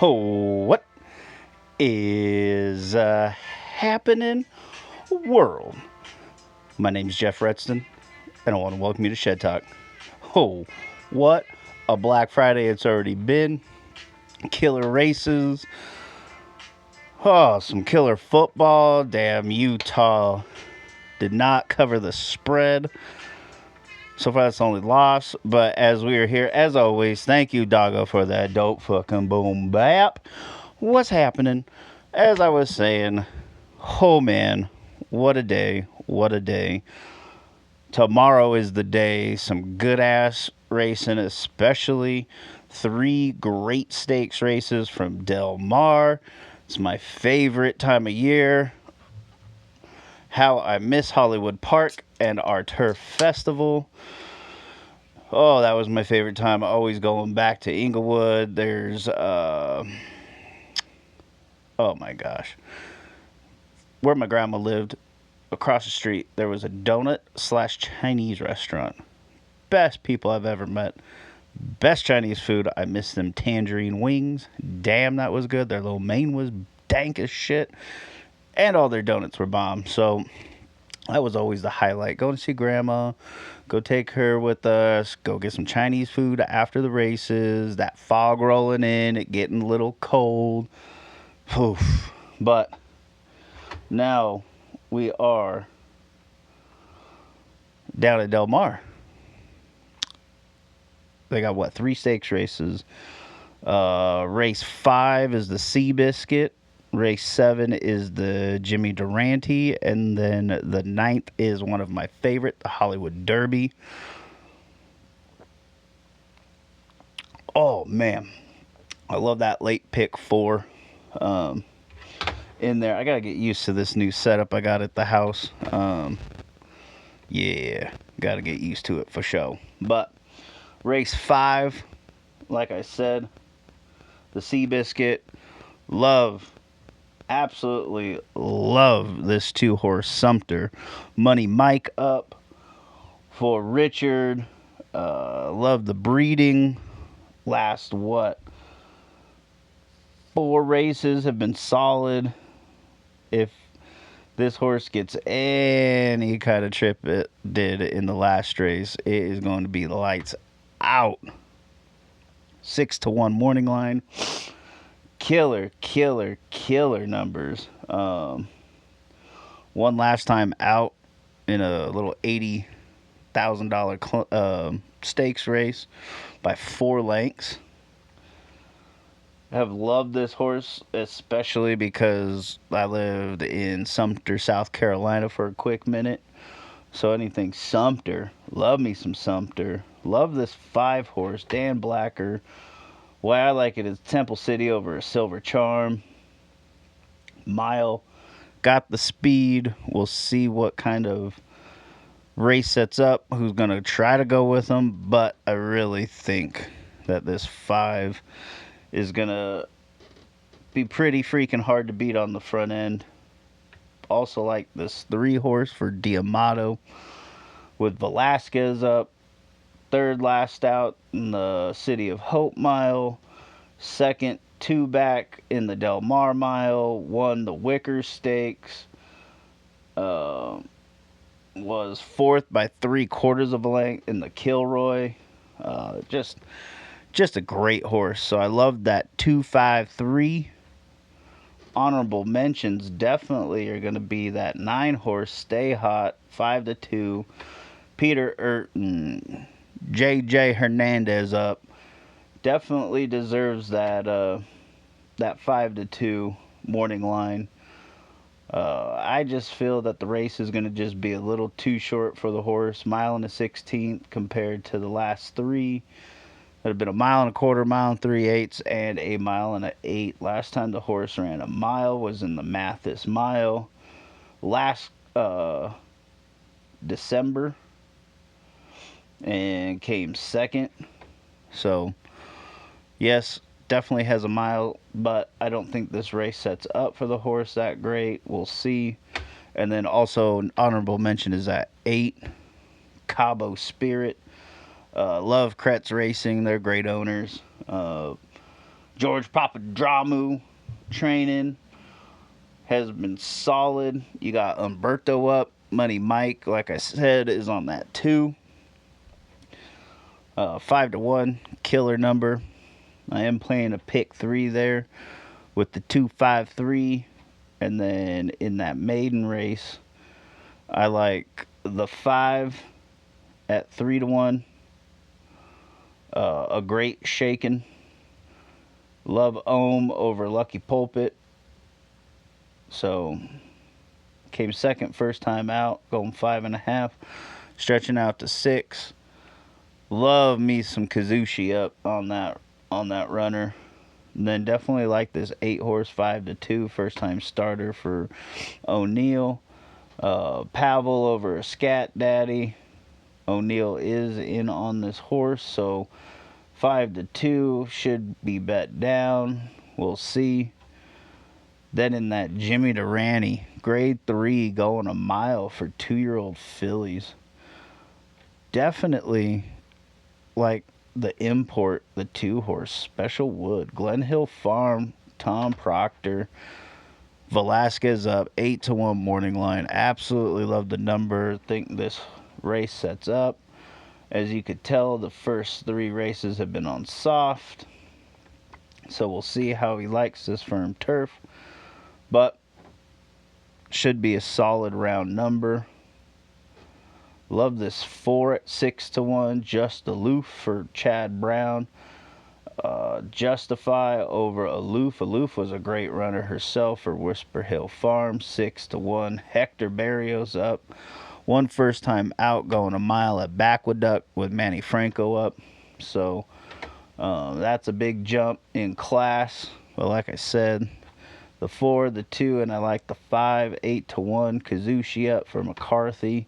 Oh, what is happening, world? My name is Jeff Redston, and I want to welcome you to ShedTalk. Oh, what a Black Friday it's already been. Killer races. Oh, some killer football. Damn, Utah did not cover the spread. So far, that's the only loss. But as we are here, as always, thank you, Doggo, for that dope fucking boom bap. What's happening? As I was saying, oh man, what a day. What a day. Tomorrow is the day. Some good ass racing, especially 3 great stakes races from Del Mar. It's my favorite time of year. How I miss Hollywood Park and our turf festival. Oh, that was my favorite time. Always going back to Inglewood. There's, oh my gosh. Where my grandma lived, across the street, there was a donut slash Chinese restaurant. Best people I've ever met. Best Chinese food. I miss them tangerine wings. Damn, that was good. Their little main was dank as shit. And all their donuts were bomb. So that was always the highlight. Go and see grandma. Go take her with us. Go get some Chinese food after the races. That fog rolling in. It getting a little cold. Poof. But now we are down at Del Mar. They got what, 3 stakes races. Race 5 is the Seabiscuit. Race 7 is the Jimmy Durante. And then the 9th is one of my favorite, the Hollywood Derby. Oh, man. I love that late pick 4 in there. I got to get used to this new setup I got at the house. Yeah, got to get used to it for sure. But race 5, like I said, the Seabiscuit. Absolutely love this 2-horse Sumter. Money Mike up for Richard. Love the breeding. Last, 4 races have been solid. If this horse gets any kind of trip it did in the last race, it is going to be lights out. 6-1 morning line. Killer numbers. One last time out in a little $80,000 stakes race by 4 lengths. I have loved this horse, especially because I lived in Sumter, South Carolina for a quick minute. So anything Sumter, love me some Sumter. Love this 5-horse, Dan Blacker. Why I like it is Temple City over a Silver Charm. Mile got the speed. We'll see what kind of race sets up, who's going to try to go with them. But I really think that this 5 is going to be pretty freaking hard to beat on the front end. Also like this 3-horse for Diamato with Velasquez up. 3rd last out in the City of Hope Mile. 2nd, 2 back in the Del Mar Mile. Won the Wicker Stakes. Was 4th by 3/4 of a length in the Kilroy. Just a great horse. So I love that 2-5-3. Honorable mentions definitely are going to be that 9-horse Stay Hot 5-2. Peter Urton. JJ Hernandez up. Definitely deserves that 5-2 morning line. I just feel that the race is going to just be a little too short for the horse. 1.1 compared to the last 3. It had been 1.25 1.375, and 1.8 Last time the horse ran a mile was in the Mathis Mile last December, and came 2nd. So, yes, definitely has a mile, but I don't think this race sets up for the horse that great. We'll see. And then also an honorable mention is that 8, Cabo Spirit. Love Kretz Racing. They're great owners. George Papadramu training has been solid. You got Umberto up. Money Mike, like I said, is on that 2. 5-1, killer number. I am playing a pick 3 there with the 2-5-3. And then in that maiden race, I like the 5 at 3-1. A great shaking. Love Ohm over Lucky Pulpit. So came second first time out, going 5.5, stretching out to 6. Love me some Kazushi up on that runner. And then definitely like this 8-horse 5-2 first time starter for O'Neill. Pavel over a Scat Daddy. O'Neill is in on this horse, so 5-2 should be bet down. We'll see. Then in that Jimmy Durante, grade 3, going a mile for 2-year-old fillies. Definitely like the import, the 2-horse, Special Wood, Glen Hill Farm, Tom Proctor, Velasquez up, 8-1 morning line. Absolutely love the number. Think this race sets up. As you could tell, the first 3 races have been on soft. So we'll see how he likes this firm turf. But should be a solid round number. Love this 4 at 6-1. Just Aloof for Chad Brown. Justify over Aloof. Aloof was a great runner herself for Whisper Hill Farm. 6-1. Hector Barrios up. 1 first time out, going a mile at Backwooduck with Manny Franco up. So that's a big jump in class. But like I said, the 4, the 2, and I like the 5, 8-1. Kazushi up for McCarthy.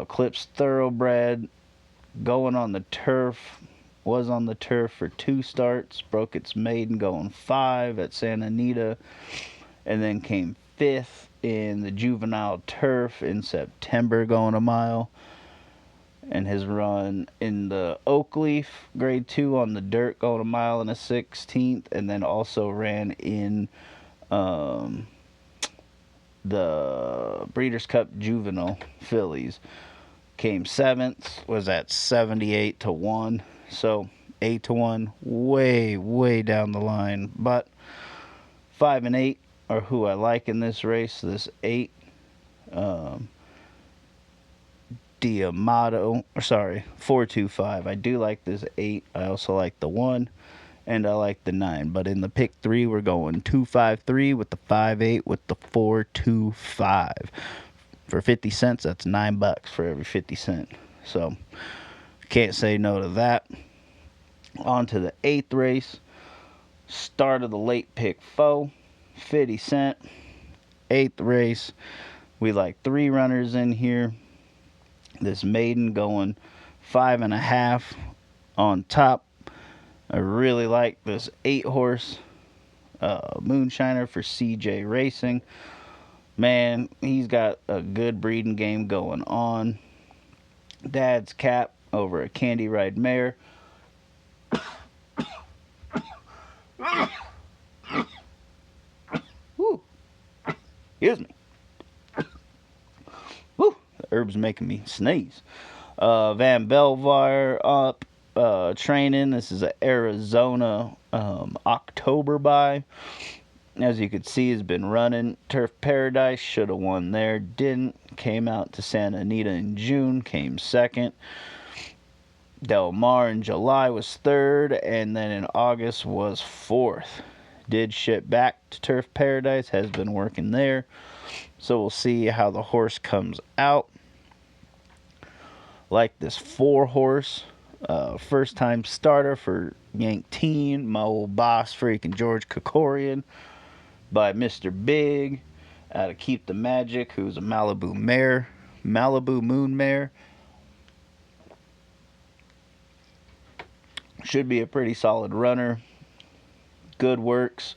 Clips Thoroughbred, going on the turf. Was on the turf for 2 starts. Broke its maiden going 5 at Santa Anita. And then came 5th in the juvenile turf in September, going a mile. And his run in the Oakleaf, grade 2 on the dirt, going a mile and a 16th. And then also ran in the Breeders' Cup Juvenile fillies. Came 7th, was at 78-1. So 8-1, way down the line. But 5 and 8 are who I like in this race. This 8, Diamato, 4-2-5. I do like this 8. I also like the 1. And I like the 9. But in the pick 3, we're going 2-5-3 with the 5-8 with the 4-2-5. For 50 cents, that's $9 for every 50 cents. So, can't say no to that. On to the 8th race. Start of the late pick 4. 50 cent. 8th race. We like 3 runners in here. This maiden going 5.5 on top. I really like this 8-horse Moonshiner for CJ Racing. Man, he's got a good breeding game going on. Dad's Cap over a Candy Ride Mare. Woo. Excuse me. Woo. The herb's making me sneeze. Van Belvar up. Training. This is an Arizona October buy. As you can see, has been running. Turf Paradise should have won there, didn't. Came out to Santa Anita in June, came 2nd. Del Mar in July was 3rd, and then in August was 4th. Did ship back to Turf Paradise, has been working there. So we'll see how the horse comes out. Like this 4-horse. First time starter for Yank Teen, my old boss freaking George Kokorian, by Mr. Big out of Keep the Magic, who's a Malibu Moon mare. Should be a pretty solid runner. Good works,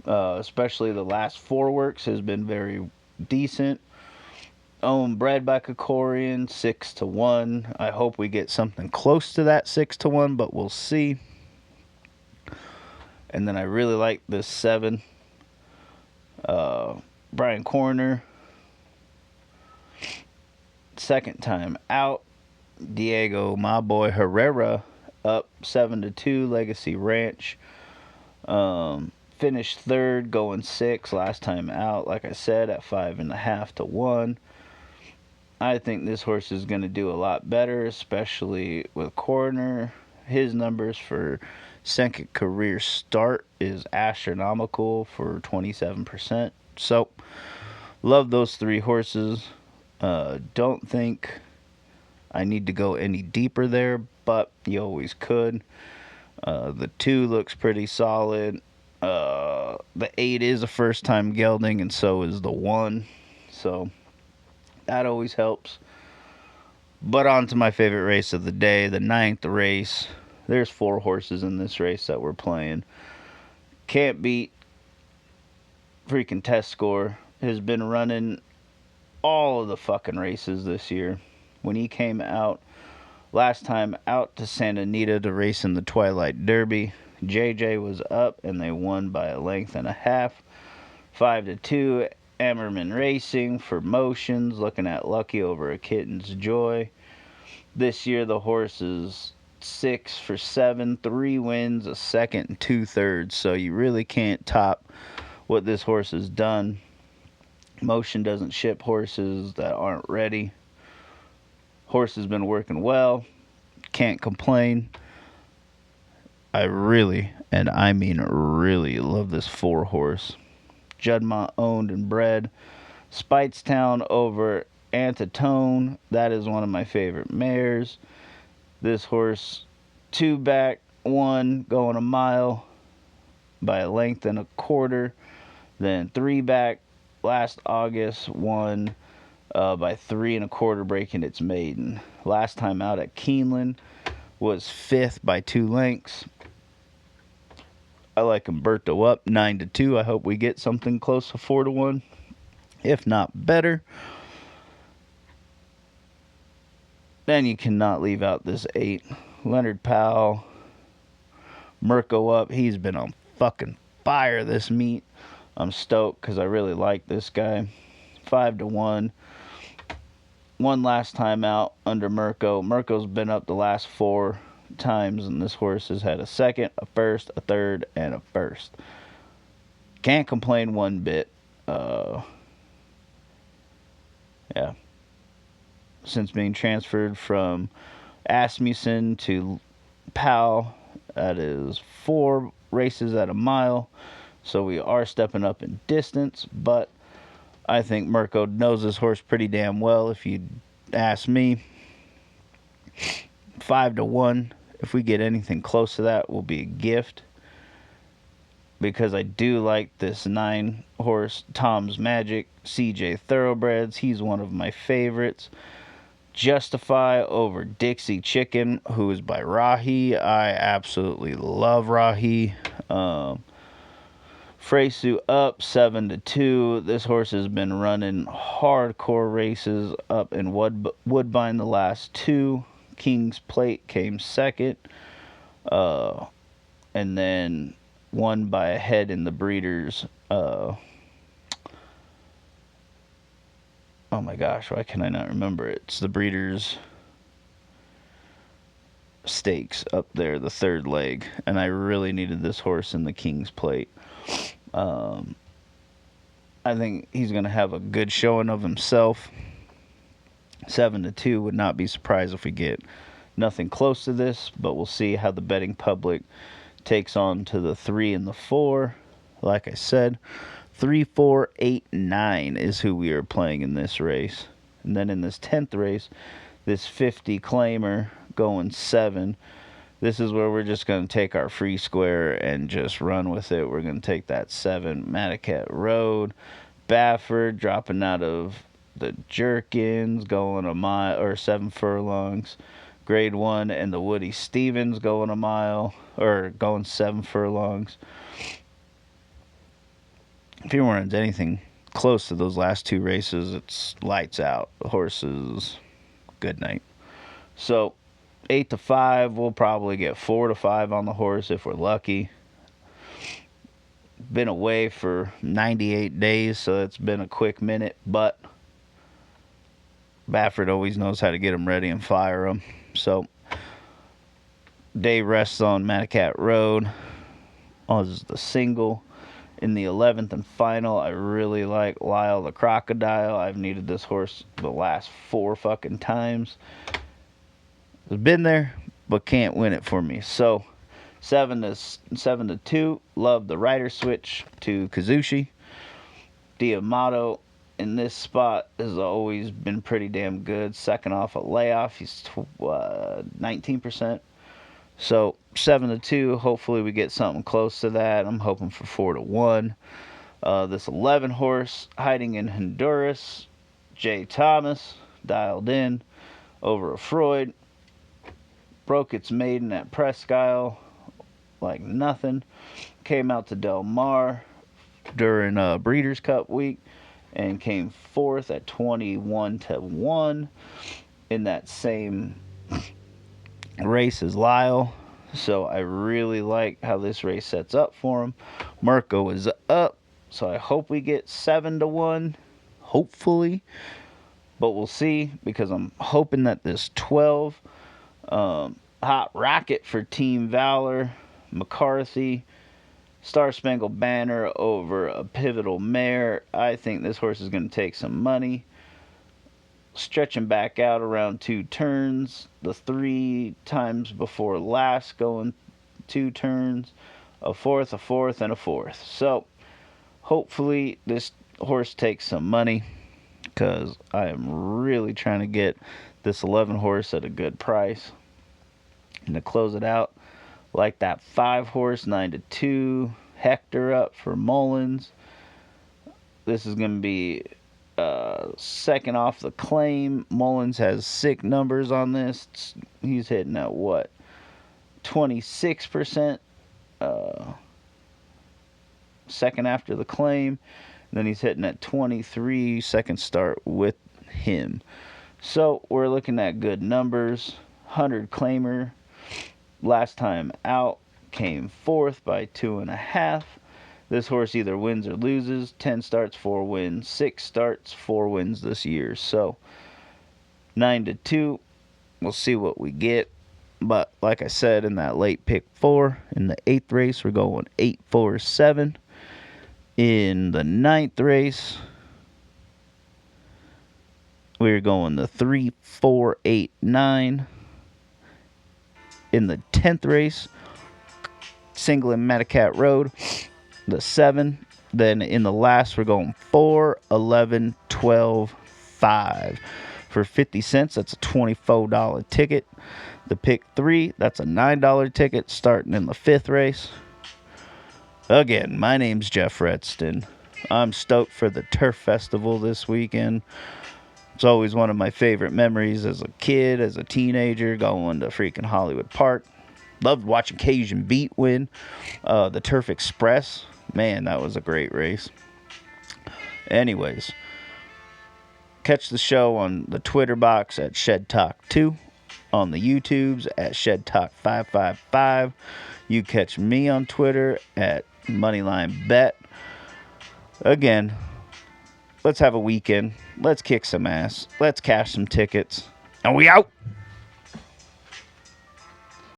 especially the last 4 works has been very decent. Bred by Kokorian, 6-1. I hope we get something close to that 6-1, but we'll see. And then I really like this 7. Brian Corner. Second time out. Diego, my boy Herrera, up 7-2. Legacy Ranch. Finished third, going 6 last time out. Like I said, at 5.5 to 1. I think this horse is going to do a lot better, especially with Corner. His numbers for second career start is astronomical for 27%. So, love those 3 horses. Don't think I need to go any deeper there, but you always could. The 2 looks pretty solid. The 8 is a first time gelding, and so is the 1. So that always helps. But on to my favorite race of the day, the 9th race. There's 4 horses in this race that we're playing. Can't beat freaking Test Score. Has been running all of the fucking races this year. When he came out last time out to Santa Anita to race in the Twilight Derby, JJ was up and they won by a length and a half. 5-2. Ammerman Racing for Motions, looking at Lucky over a Kitten's Joy. This year the horse is 6 for 7, 3 wins, a second and 2/3. So you really can't top what this horse has done. Motion doesn't ship horses that aren't ready. Horse has been working well. Can't complain. I really, and I mean really, love this 4 horse. Juddmonte owned and bred. Speightstown over Antitone. That is one of my favorite mares. This horse, 2 back, 1 going a mile by a length and a quarter. Then 3 back last August, 1 by 3 1/4, breaking its maiden. Last time out at Keeneland was 5th by 2 lengths. I like Umberto up 9-2. I hope we get something close to 4-1, if not better. Then you cannot leave out this 8. Leonard Powell, Mirko up. He's been on fucking fire this meet. I'm stoked because I really like this guy. 5-1. One last time out under Mirko. Mirko's been up the last 4 times, and this horse has had a second, a first, a third, and a first. Can't complain one bit. Yeah. Since being transferred from Asmussen to Powell, that is 4 races at a mile. So we are stepping up in distance, but I think Mirko knows this horse pretty damn well, if you ask me. 5-1. If we get anything close to that, will be a gift. Because I do like this 9 horse Tom's Magic CJ Thoroughbreds. He's one of my favorites. Justify over Dixie Chicken, who is by Rahi. I absolutely love Rahi. Freysu up 7-2. This horse has been running hardcore races up in Woodbine the last 2. King's Plate came second. And then won by a head in the Breeders'. Oh my gosh, why can I not remember it? It's the Breeders' Stakes up there, the 3rd leg. And I really needed this horse in the King's Plate. I think he's going to have a good showing of himself. 7-2. Would not be surprised if we get nothing close to this, but we'll see how the betting public takes on to the 3 and the 4. Like I said, 3, 4, 8, 9 is who we are playing in this race. And then in this 10th race, this 50 claimer going 7. This is where we're just going to take our free square and just run with it. We're going to take that 7 Matacat Road. Baffert dropping out of the Jerkins, going a mile or 7 furlongs. Grade 1 and the Woody Stevens going a mile, or going 7 furlongs. If he runs anything close to those last 2 races, it's lights out. The horses, good night. So 8-5, we'll probably get 4-5 on the horse if we're lucky. been away for 98 days, so it's been a quick minute, but Baffert always knows how to get them ready and fire them. So, day rests on Manicat Road as the single. In the 11th and final, I really like Lyle the Crocodile. I've needed this horse the last 4 fucking times. Has been there, but can't win it for me. So 7-2. Love the rider switch to Kazushi. Diamato in this spot has always been pretty damn good. Second off a layoff, he's 19%. So 7-2. Hopefully we get something close to that. I'm hoping for 4-1. This 11 horse hiding in Honduras. Jay Thomas dialed in over a Freud. Broke its maiden at Presque Isle like nothing. Came out to Del Mar during Breeders' Cup week and came 4th at 21-1 in that same race as Lyle. So I really like how this race sets up for him. Mirko is up, so I hope we get 7-1, hopefully, but we'll see, because I'm hoping that this 12 Hot Rocket for Team Valor, McCarthy, Star Spangled Banner over a Pivotal Mare. I think this horse is going to take some money. Stretching back out around 2 turns. The 3 times before last going 2 turns. A fourth, and a fourth. So, hopefully this horse takes some money, because I am really trying to get this 11 horse at a good price. And to close it out, like that 5 horse, 9-2, Hector up for Mullins. This is going to be second off the claim. Mullins has sick numbers on this. He's hitting at what? 26%. Second after the claim. And then he's hitting at 23 second start with him. So we're looking at good numbers. 100 claimer. Last time out came 4th by 2.5. This horse either wins or loses. 10 starts, 4 wins. 6 starts, 4 wins this year. So 9-2. We'll see what we get. But like I said, in that late pick 4, in the 8th race, we're going 8-4-7. In the 9th race, we're going the 3-4-8-9. In the 10th race, single in Manicat Road, the 7. Then in the last, we're going 4, 11, 12, 5. For 50 cents, that's a $24 ticket. The pick 3, that's a $9 ticket starting in the 5th race. Again, my name's Jeff Redston. I'm stoked for the Turf Festival this weekend. It's always one of my favorite memories as a kid, as a teenager, going to freaking Hollywood Park. Loved watching Cajun Beat win. The Turf Express, man, that was a great race. Anyways, catch the show on the Twitter box at ShedTalk2, on the YouTubes at ShedTalk555. You catch me on Twitter at MoneylineBet. Again, let's have a weekend. Let's kick some ass. Let's cash some tickets. And we out.